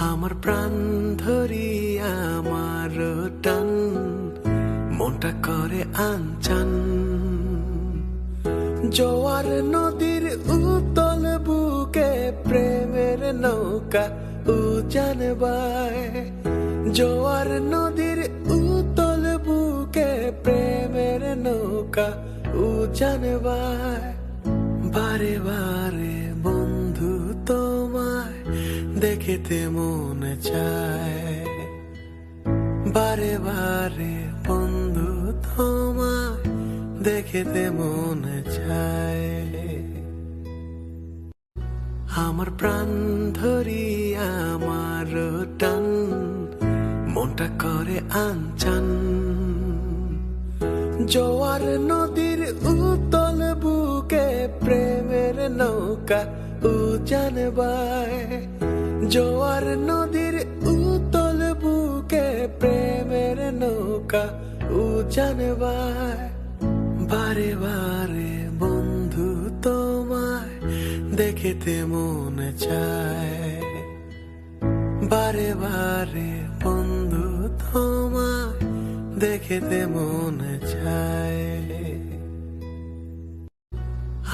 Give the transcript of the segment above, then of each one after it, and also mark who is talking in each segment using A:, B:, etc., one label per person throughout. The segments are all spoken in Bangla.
A: আমার প্রাণ ধরি আমার টান, মনটা করে আনচান। জোয়ার নদীর উতল বুকে প্রেমের নৌকা উজান বায়। জোয়ার নদীর উতল বুকে প্রেমের নৌকা উজান বায়। বারে বারে বন্ধু তোমায় দেখিতে মন চায়। বারে বারে বন্ধু তোমায় দেখিতে মন চায়। আমার প্রাণ ধরি আমার টান, মনটা করে আনচান। জোয়ার নদীর উতল বুকে প্রেমের নৌকা উজান বায়। জোয়ার নদীর উতল বুকে প্রেমের নৌকা উজান বায়। বারে বারে বন্ধু তোমায় দেখিতে মন চায়। বারে বারে বন্ধু তোমায় দেখিতে মন চায়।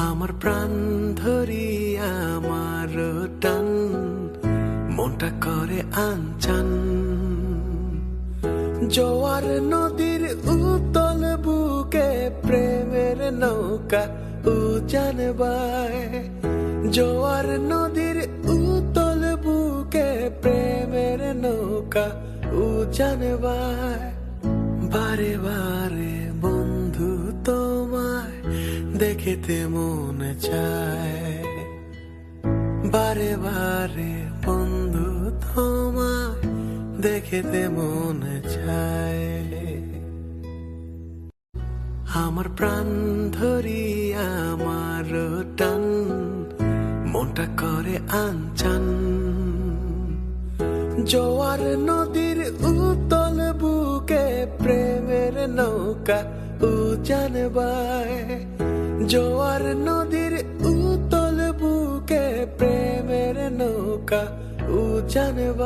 A: আমার প্রাণ ধরি আমার টান, মনটা করে আনচান। জোয়ার নদীর উতল বুকে প্রেমের নৌকা উজান বায়। জোয়ার নদীর উতল বুকে প্রেমের নৌকা উজান বায়। বারে বারে বন্ধু তোমায় দেখিতে মন চায়। বারে বারে বন্ধু তোমায় দেখিতে মন চায়। আমার প্রাণ ধরি আমার টান, মনটা করে আনচান। জোয়ার নদীর উতল বুকে প্রেমের নৌকা উজান বায়। জোয়ার নদীর উতল বুকে প্রেমের নৌকা উজান বায়।